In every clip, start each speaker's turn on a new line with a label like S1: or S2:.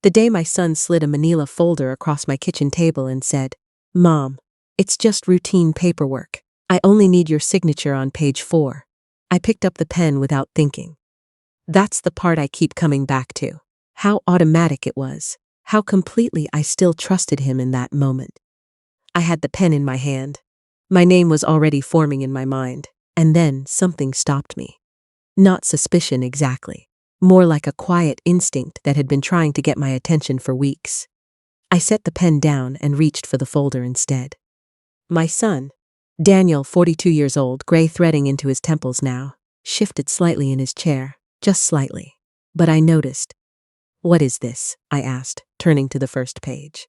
S1: The day my son slid a manila folder across my kitchen table and said, "Mom, it's just routine paperwork. I only need your signature on page 4. I picked up the pen without thinking. That's the part I keep coming back to. How automatic it was. How completely I still trusted him in that moment. I had the pen in my hand. My name was already forming in my mind, and then something stopped me. Not suspicion exactly, more like a quiet instinct that had been trying to get my attention for weeks. I set the pen down and reached for the folder instead. My son, Daniel, 42 years old, gray threading into his temples now, shifted slightly in his chair, just slightly. But I noticed. "What is this?" I asked, turning to the first page.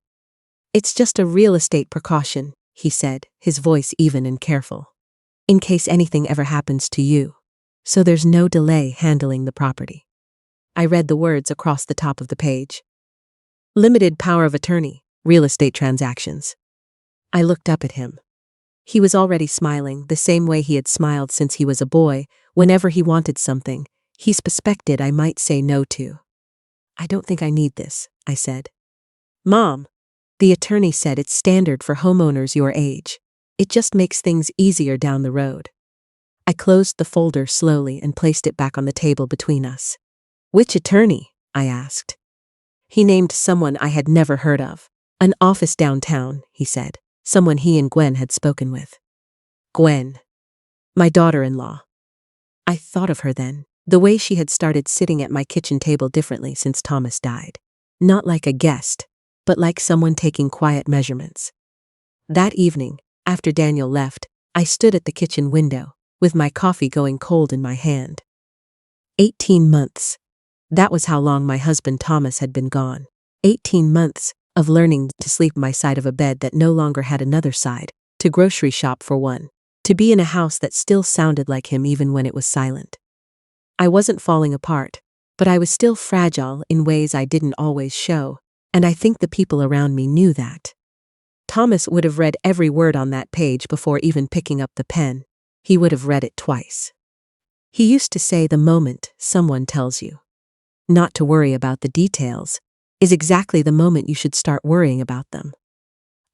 S1: "It's just a real estate precaution," he said, his voice even and careful. "In case anything ever happens to you. So there's no delay handling the property." I read the words across the top of the page. Limited power of attorney, real estate transactions. I looked up at him. He was already smiling, the same way he had smiled since he was a boy, whenever he wanted something he suspected I might say no to. "I don't think I need this," I said. "Mom, the attorney said it's standard for homeowners your age. It just makes things easier down the road." I closed the folder slowly and placed it back on the table between us. "Which attorney?" I asked. He named someone I had never heard of. "An office downtown," he said. "Someone he and Gwen had spoken with." Gwen. My daughter-in-law. I thought of her then, the way she had started sitting at my kitchen table differently since Thomas died. Not like a guest, but like someone taking quiet measurements. That evening, after Daniel left, I stood at the kitchen window, with my coffee going cold in my hand. 18 months. That was how long my husband Thomas had been gone. 18 months of learning to sleep by side of a bed that no longer had another side, to grocery shop for one, to be in a house that still sounded like him even when it was silent. I wasn't falling apart, but I was still fragile in ways I didn't always show, and I think the people around me knew that. Thomas would have read every word on that page before even picking up the pen. He would have read it twice. He used to say the moment someone tells you not to worry about the details is exactly the moment you should start worrying about them.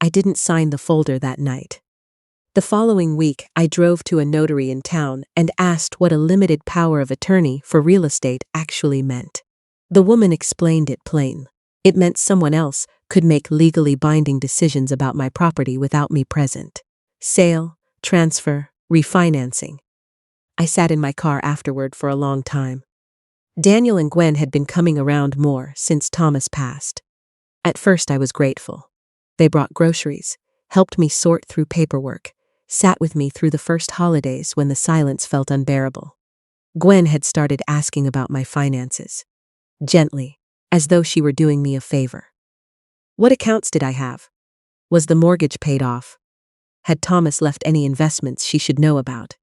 S1: I didn't sign the folder that night. The following week, I drove to a notary in town and asked what a limited power of attorney for real estate actually meant. The woman explained it plain. It meant someone else could make legally binding decisions about my property without me present. Sale, transfer, refinancing. I sat in my car afterward for a long time. Daniel and Gwen had been coming around more since Thomas passed. At first I was grateful. They brought groceries, helped me sort through paperwork, sat with me through the first holidays when the silence felt unbearable. Gwen had started asking about my finances. Gently, as though she were doing me a favor. What accounts did I have? Was the mortgage paid off? Had Thomas left any investments she should know about?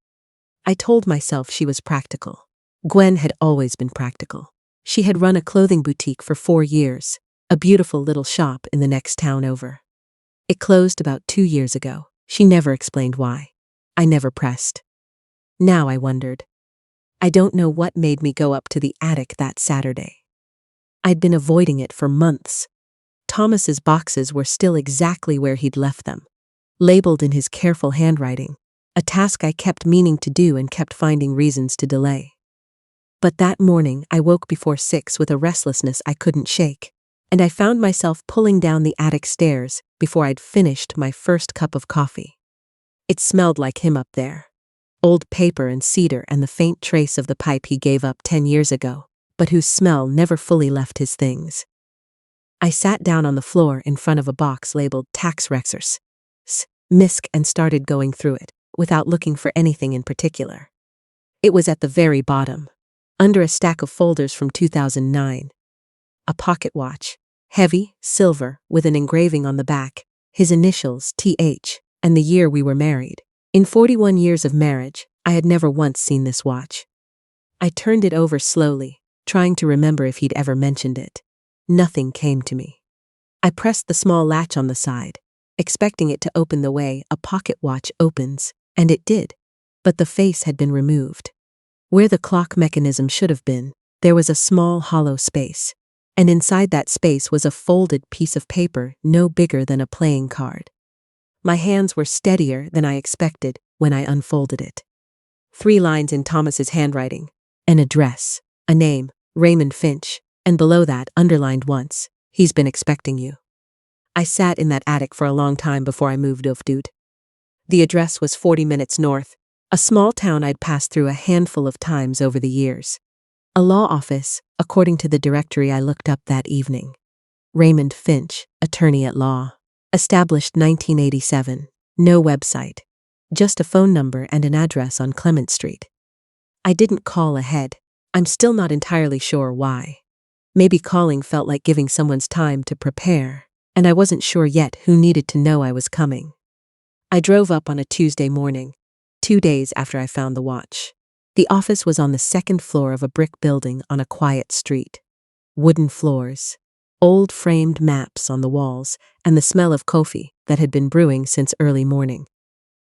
S1: I told myself she was practical. Gwen had always been practical. She had run a clothing boutique for 4 years, a beautiful little shop in the next town over. It closed about 2 years ago. She never explained why. I never pressed. Now I wondered. I don't know what made me go up to the attic that Saturday. I'd been avoiding it for months. Thomas's boxes were still exactly where he'd left them, labeled in his careful handwriting, a task I kept meaning to do and kept finding reasons to delay. But that morning I woke before 6 with a restlessness I couldn't shake, and I found myself pulling down the attic stairs before I'd finished my first cup of coffee. It smelled like him up there. Old paper and cedar and the faint trace of the pipe he gave up 10 years ago, but whose smell never fully left his things. I sat down on the floor in front of a box labeled Tax Records, MISC, and started going through it, without looking for anything in particular. It was at the very bottom, under a stack of folders from 2009. A pocket watch, heavy, silver, with an engraving on the back, his initials, TH, and the year we were married. In 41 years of marriage, I had never once seen this watch. I turned it over slowly, trying to remember if he'd ever mentioned it. Nothing came to me. I pressed the small latch on the side, expecting it to open the way a pocket watch opens, and it did, but the face had been removed. Where the clock mechanism should have been, there was a small hollow space. and inside that space was a folded piece of paper no bigger than a playing card. My hands were steadier than I expected when I unfolded it. 3 lines in Thomas's handwriting, an address, a name, Raymond Finch, and below that, underlined once, he's been expecting you. I sat in that attic for a long time before I moved off, dude. The address was 40 minutes north, a small town I'd passed through a handful of times over the years. A law office, according to the directory I looked up that evening. Raymond Finch, attorney at law. Established 1987. No website. Just a phone number and an address on Clement Street. I didn't call ahead. I'm still not entirely sure why. Maybe calling felt like giving someone's time to prepare, and I wasn't sure yet who needed to know I was coming. I drove up on a Tuesday morning, 2 days after I found the watch. The office was on the 2nd floor of a brick building on a quiet street. Wooden floors, old framed maps on the walls, and the smell of coffee that had been brewing since early morning.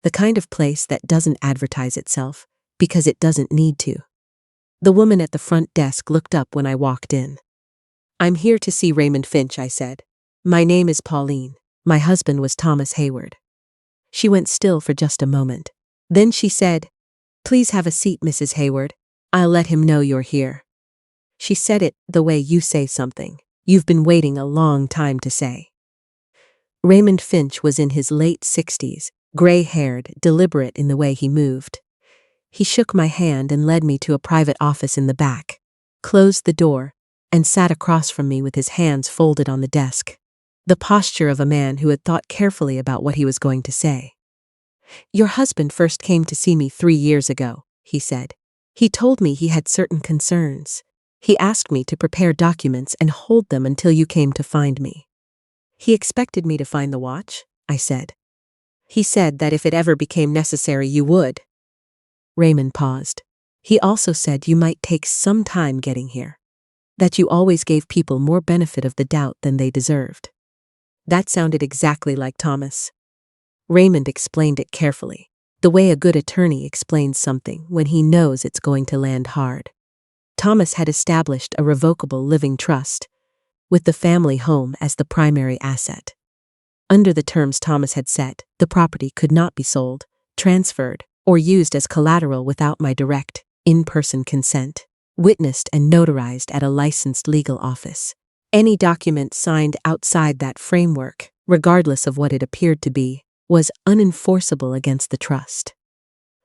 S1: The kind of place that doesn't advertise itself because it doesn't need to. The woman at the front desk looked up when I walked in. "I'm here to see Raymond Finch," I said. "My name is Pauline. My husband was Thomas Hayward." She went still for just a moment. Then she said, "Please have a seat, Mrs. Hayward. I'll let him know you're here." She said it the way you say something you've been waiting a long time to say. Raymond Finch was in his late 60s, gray-haired, deliberate in the way he moved. He shook my hand and led me to a private office in the back, closed the door, and sat across from me with his hands folded on the desk. The posture of a man who had thought carefully about what he was going to say. "Your husband first came to see me 3 years ago," he said. "He told me he had certain concerns. He asked me to prepare documents and hold them until you came to find me." "He expected me to find the watch?" I said. "He said that if it ever became necessary, you would." Raymond paused. "He also said you might take some time getting here. That you always gave people more benefit of the doubt than they deserved." That sounded exactly like Thomas. Raymond explained it carefully, the way a good attorney explains something when he knows it's going to land hard. Thomas had established a revocable living trust, with the family home as the primary asset. Under the terms Thomas had set, the property could not be sold, transferred, or used as collateral without my direct, in-person consent, witnessed and notarized at a licensed legal office. Any document signed outside that framework, regardless of what it appeared to be, was unenforceable against the trust.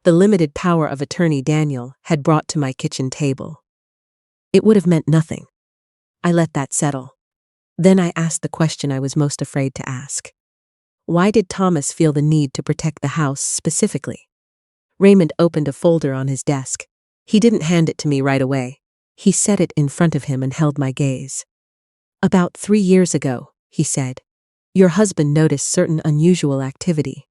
S1: The limited power of attorney Daniel had brought to my kitchen table. It would have meant nothing. I let that settle. Then I asked the question I was most afraid to ask. Why did Thomas feel the need to protect the house specifically? Raymond opened a folder on his desk. He didn't hand it to me right away. He set it in front of him and held my gaze. "About 3 years ago," he said, "your husband noticed certain unusual activity.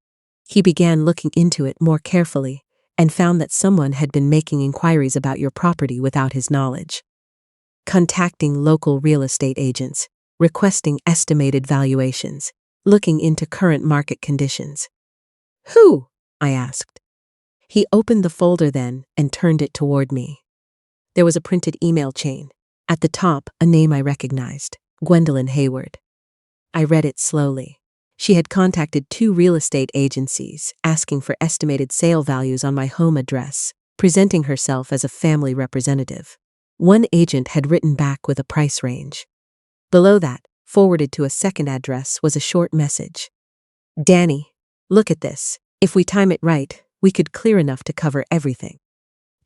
S1: He began looking into it more carefully and found that someone had been making inquiries about your property without his knowledge. Contacting local real estate agents, requesting estimated valuations, looking into current market conditions." "Who?" I asked. He opened the folder then and turned it toward me. There was a printed email chain. At the top, a name I recognized, Gwendolyn Hayward. I read it slowly. She had contacted 2 real estate agencies, asking for estimated sale values on my home address, presenting herself as a family representative. One agent had written back with a price range. Below that, forwarded to a second address, was a short message. "Danny, look at this. If we time it right, we could clear enough to cover everything.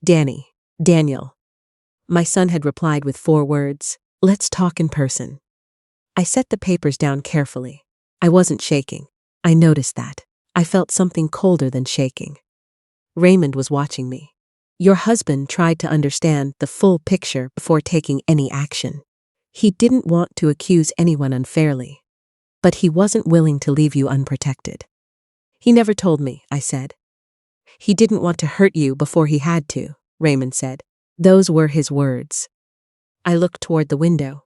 S1: Danny, Daniel." My son had replied with 4 words, "Let's talk in person." I set the papers down carefully. I wasn't shaking. I noticed that. I felt something colder than shaking. Raymond was watching me. "Your husband tried to understand the full picture before taking any action. He didn't want to accuse anyone unfairly. But he wasn't willing to leave you unprotected." "He never told me," I said. "He didn't want to hurt you before he had to," Raymond said. Those were his words. I looked toward the window.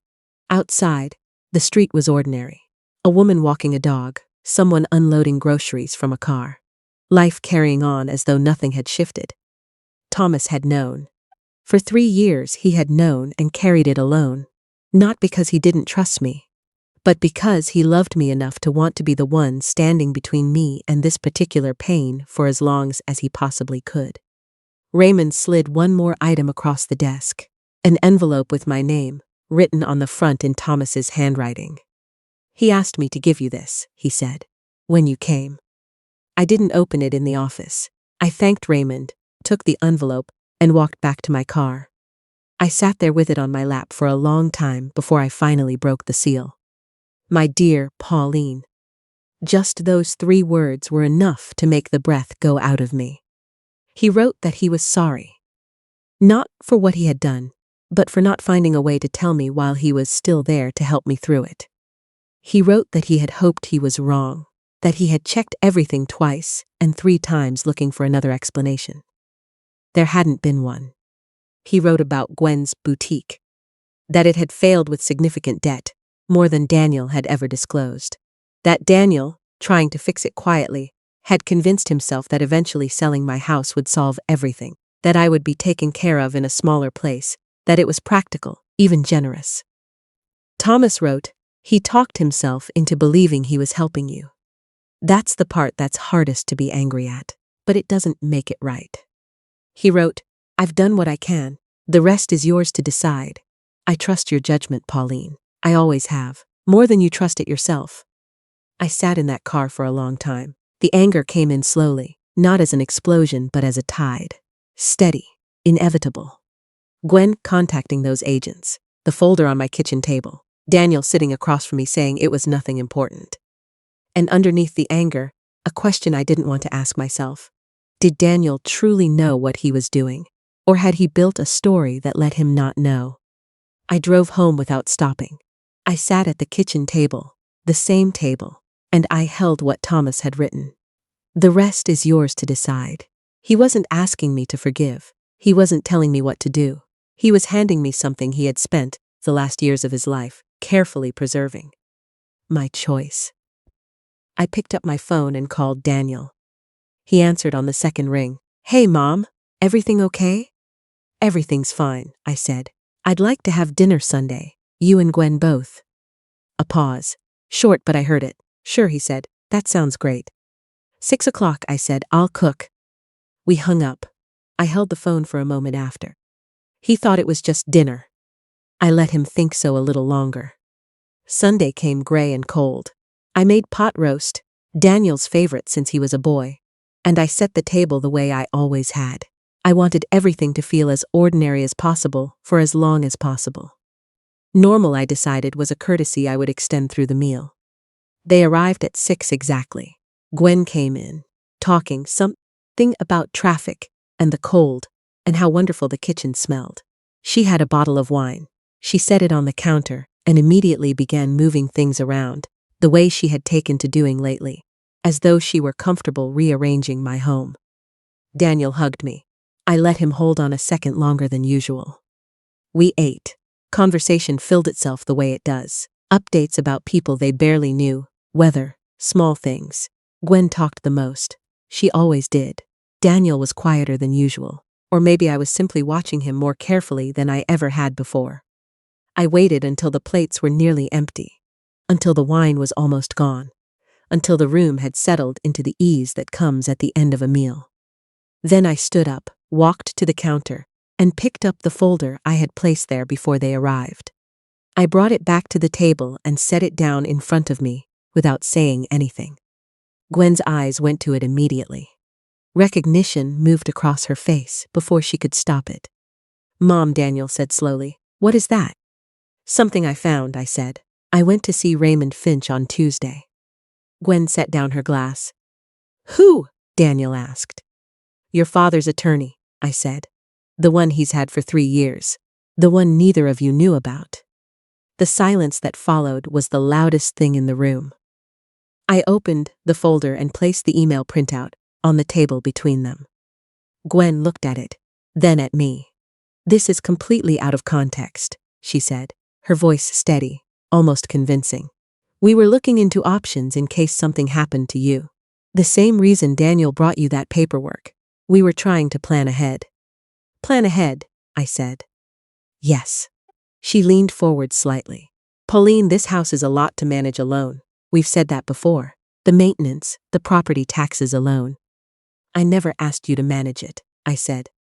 S1: Outside, the street was ordinary. A woman walking a dog, someone unloading groceries from a car. Life carrying on as though nothing had shifted. Thomas had known. For 3 years he had known and carried it alone. Not because he didn't trust me, but because he loved me enough to want to be the one standing between me and this particular pain for as long as he possibly could. Raymond slid one more item across the desk, an envelope with my name, written on the front in Thomas's handwriting. He asked me to give you this, he said, when you came. I didn't open it in the office. I thanked Raymond, took the envelope, and walked back to my car. I sat there with it on my lap for a long time before I finally broke the seal. My dear Pauline. Just those 3 words were enough to make the breath go out of me. He wrote that he was sorry. Not for what he had done, but for not finding a way to tell me while he was still there to help me through it. He wrote that he had hoped he was wrong, that he had checked everything twice and 3 times looking for another explanation. There hadn't been one. He wrote about Gwen's boutique, that it had failed with significant debt, more than Daniel had ever disclosed. That Daniel, trying to fix it quietly, had convinced himself that eventually selling my house would solve everything, that I would be taken care of in a smaller place, that it was practical, even generous. Thomas wrote, he talked himself into believing he was helping you. That's the part that's hardest to be angry at, but it doesn't make it right. He wrote, I've done what I can. The rest is yours to decide. I trust your judgment, Pauline. I always have, more than you trust it yourself. I sat in that car for a long time. The anger came in slowly, not as an explosion but as a tide. Steady, inevitable. Gwen contacting those agents, the folder on my kitchen table, Daniel sitting across from me saying it was nothing important. And underneath the anger, a question I didn't want to ask myself. Did Daniel truly know what he was doing? Or had he built a story that let him not know? I drove home without stopping. I sat at the kitchen table, the same table, and I held what Thomas had written. The rest is yours to decide. He wasn't asking me to forgive. He wasn't telling me what to do. He was handing me something he had spent the last years of his life carefully preserving. My choice. I picked up my phone and called Daniel. He answered on the second ring. Hey, Mom, everything okay? Everything's fine, I said. I'd like to have dinner Sunday, you and Gwen both. A pause. Short, but I heard it. Sure, he said. That sounds great. 6 o'clock, I said. I'll cook. We hung up. I held the phone for a moment after. He thought it was just dinner. I let him think so a little longer. Sunday came gray and cold. I made pot roast, Daniel's favorite since he was a boy, and I set the table the way I always had. I wanted everything to feel as ordinary as possible for as long as possible. Normal, I decided, was a courtesy I would extend through the meal. They arrived at 6 exactly. Gwen came in, talking something about traffic and the cold and how wonderful the kitchen smelled. She had a bottle of wine. She set it on the counter and immediately began moving things around, the way she had taken to doing lately, as though she were comfortable rearranging my home. Daniel hugged me. I let him hold on a second longer than usual. We ate. Conversation filled itself the way it does. Updates about people they barely knew, weather, small things. Gwen talked the most. She always did. Daniel was quieter than usual, or maybe I was simply watching him more carefully than I ever had before. I waited until the plates were nearly empty, until the wine was almost gone, until the room had settled into the ease that comes at the end of a meal. Then I stood up, walked to the counter, and picked up the folder I had placed there before they arrived. I brought it back to the table and set it down in front of me, without saying anything. Gwen's eyes went to it immediately. Recognition moved across her face before she could stop it. Mom, Daniel said slowly, what is that? Something I found, I said. I went to see Raymond Finch on Tuesday. Gwen set down her glass. Who? Daniel asked. Your father's attorney, I said. The one he's had for 3 years. The one neither of you knew about. The silence that followed was the loudest thing in the room. I opened the folder and placed the email printout on the table between them. Gwen looked at it, then at me. This is completely out of context, she said, her voice steady, almost convincing. We were looking into options in case something happened to you. The same reason Daniel brought you that paperwork. We were trying to plan ahead. Plan ahead, I said. Yes. She leaned forward slightly. Pauline, this house is a lot to manage alone. We've said that before. The maintenance, the property taxes alone. I never asked you to manage it, I said.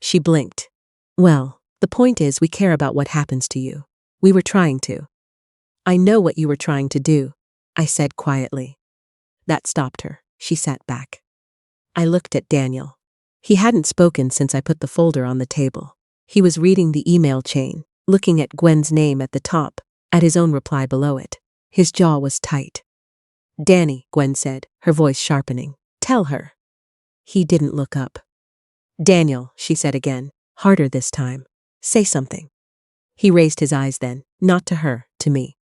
S1: She blinked. Well, the point is we care about what happens to you. We were trying to. I know what you were trying to do, I said quietly. That stopped her. She sat back. I looked at Daniel. He hadn't spoken since I put the folder on the table. He was reading the email chain, looking at Gwen's name at the top, at his own reply below it. His jaw was tight. Danny, Gwen said, her voice sharpening. Tell her. He didn't look up. Daniel, she said again, harder this time. Say something. He raised his eyes then, not to her, to me.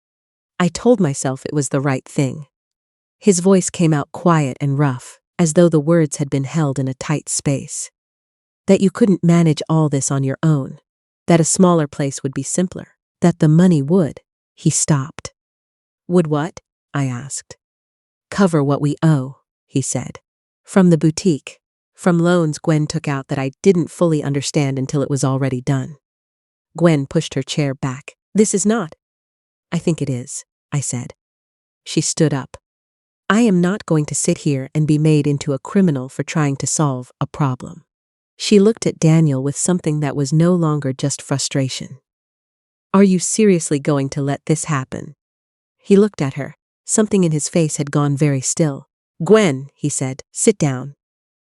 S1: I told myself it was the right thing. His voice came out quiet and rough, as though the words had been held in a tight space. That you couldn't manage all this on your own. That a smaller place would be simpler. That the money would. He stopped. Would what? I asked. Cover what we owe, he said. From the boutique. From loans Gwen took out that I didn't fully understand until it was already done. Gwen pushed her chair back. This is not. I think it is, I said. She stood up. I am not going to sit here and be made into a criminal for trying to solve a problem. She looked at Daniel with something that was no longer just frustration. Are you seriously going to let this happen? He looked at her. Something in his face had gone very still. Gwen, he said, sit down.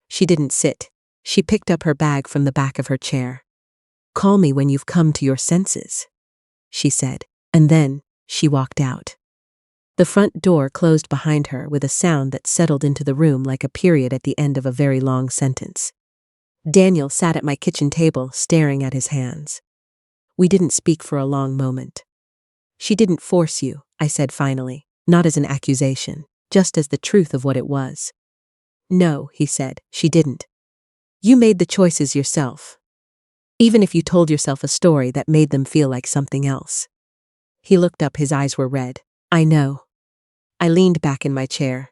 S1: She didn't sit. She picked up her bag from the back of her chair. Call me when you've come to your senses, she said, and then she walked out. The front door closed behind her with a sound that settled into the room like a period at the end of a very long sentence. Daniel sat at my kitchen table, staring at his hands. We didn't speak for a long moment. She didn't force you, I said finally, not as an accusation, just as the truth of what it was. No, he said, she didn't. You made the choices yourself. Even if you told yourself a story that made them feel like something else. He looked up, his eyes were red. I know. I leaned back in my chair.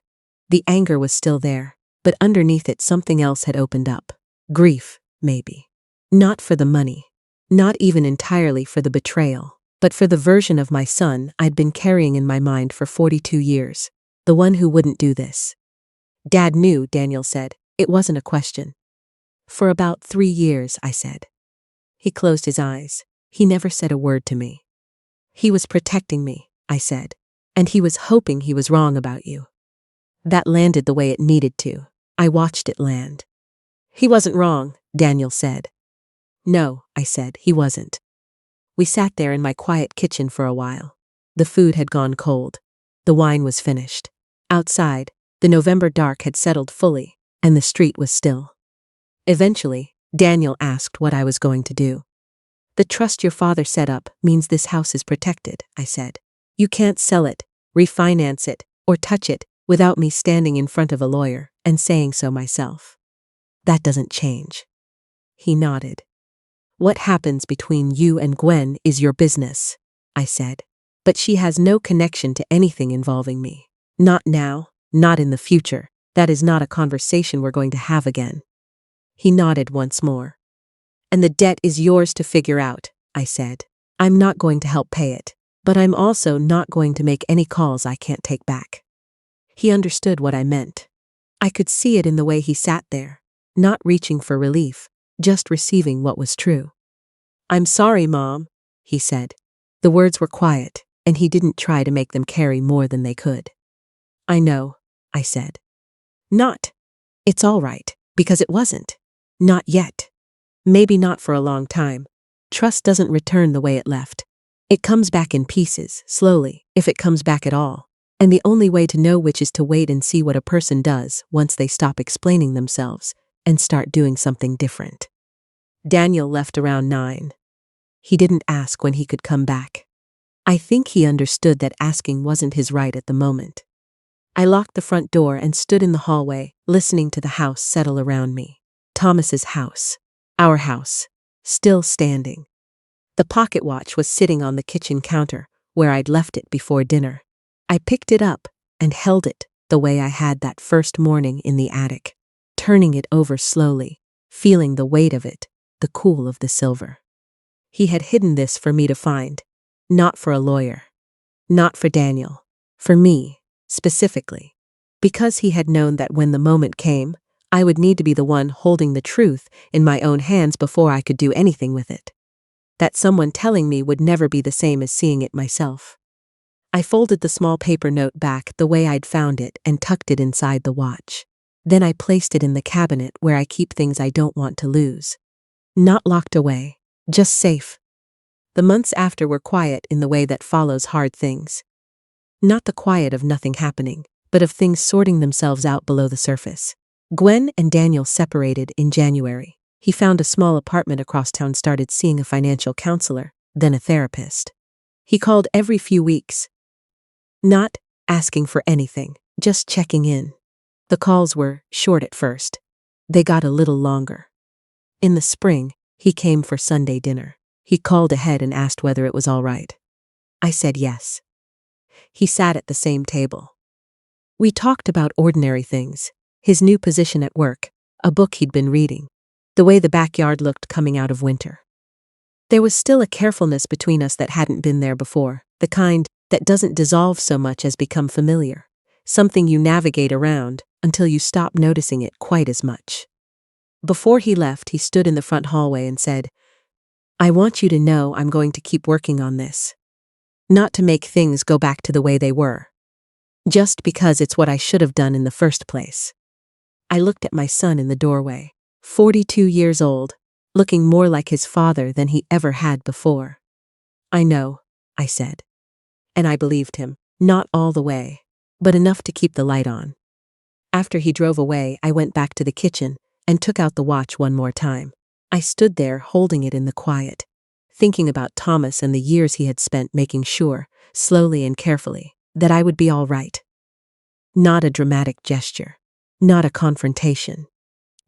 S1: The anger was still there, but underneath it something else had opened up. Grief, maybe. Not for the money. Not even entirely for the betrayal, but for the version of my son I'd been carrying in my mind for 42 years. The one who wouldn't do this. Dad knew, Daniel said. It wasn't a question. For about 3 years, I said. He closed his eyes. He never said a word to me. He was protecting me, I said. And he was hoping he was wrong about you. That landed the way it needed to. I watched it land. He wasn't wrong, Daniel said. No, I said, he wasn't. We sat there in my quiet kitchen for a while. The food had gone cold. The wine was finished. Outside, the November dark had settled fully, and the street was still. Eventually, Daniel asked what I was going to do. The trust your father set up means this house is protected, I said. You can't sell it, refinance it, or touch it without me standing in front of a lawyer and saying so myself. That doesn't change. He nodded. What happens between you and Gwen is your business, I said. But she has no connection to anything involving me. Not now, not in the future. That is not a conversation we're going to have again. He nodded once more. And the debt is yours to figure out, I said. I'm not going to help pay it, but I'm also not going to make any calls I can't take back. He understood what I meant. I could see it in the way he sat there, not reaching for relief, just receiving what was true. I'm sorry, Mom, he said. The words were quiet, and he didn't try to make them carry more than they could. I know, I said. Not. It's all right, because it wasn't. Not yet. Maybe not for a long time. Trust doesn't return the way it left. It comes back in pieces, slowly, if it comes back at all. And the only way to know which is to wait and see what a person does once they stop explaining themselves and start doing something different. Daniel left around 9. He didn't ask when he could come back. I think he understood that asking wasn't his right at the moment. I locked the front door and stood in the hallway, listening to the house settle around me. Thomas's house. Our house. Still standing. The pocket watch was sitting on the kitchen counter, where I'd left it before dinner. I picked it up and held it the way I had that first morning in the attic, turning it over slowly, feeling the weight of it, the cool of the silver. He had hidden this for me to find. Not for a lawyer. Not for Daniel. For me, specifically. Because he had known that when the moment came, I would need to be the one holding the truth in my own hands before I could do anything with it. That someone telling me would never be the same as seeing it myself. I folded the small paper note back the way I'd found it and tucked it inside the watch. Then I placed it in the cabinet where I keep things I don't want to lose. Not locked away, just safe. The months after were quiet in the way that follows hard things. Not the quiet of nothing happening, but of things sorting themselves out below the surface. Gwen and Daniel separated in January. He found a small apartment across town, started seeing a financial counselor, then a therapist. He called every few weeks. Not asking for anything, just checking in. The calls were short at first. They got a little longer. In the spring, he came for Sunday dinner. He called ahead and asked whether it was all right. I said yes. He sat at the same table. We talked about ordinary things, his new position at work, a book he'd been reading, the way the backyard looked coming out of winter. There was still a carefulness between us that hadn't been there before, the kind that doesn't dissolve so much as become familiar, something you navigate around until you stop noticing it quite as much. Before he left, he stood in the front hallway and said, "I want you to know I'm going to keep working on this. Not to make things go back to the way they were. Just because it's what I should have done in the first place." I looked at my son in the doorway, 42 years old, looking more like his father than he ever had before. "I know," I said. And I believed him, not all the way, but enough to keep the light on. After he drove away, I went back to the kitchen and took out the watch one more time. I stood there holding it in the quiet, thinking about Thomas and the years he had spent making sure, slowly and carefully, that I would be all right. Not a dramatic gesture. Not a confrontation.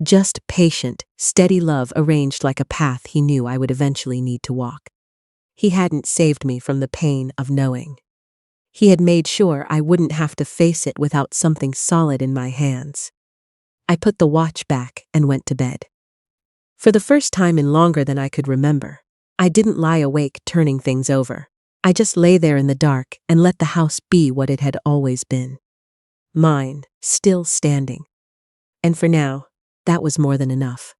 S1: Just patient, steady love arranged like a path he knew I would eventually need to walk. He hadn't saved me from the pain of knowing. He had made sure I wouldn't have to face it without something solid in my hands. I put the watch back and went to bed. For the first time in longer than I could remember, I didn't lie awake turning things over. I just lay there in the dark and let the house be what it had always been. Mine, still standing. And for now, that was more than enough.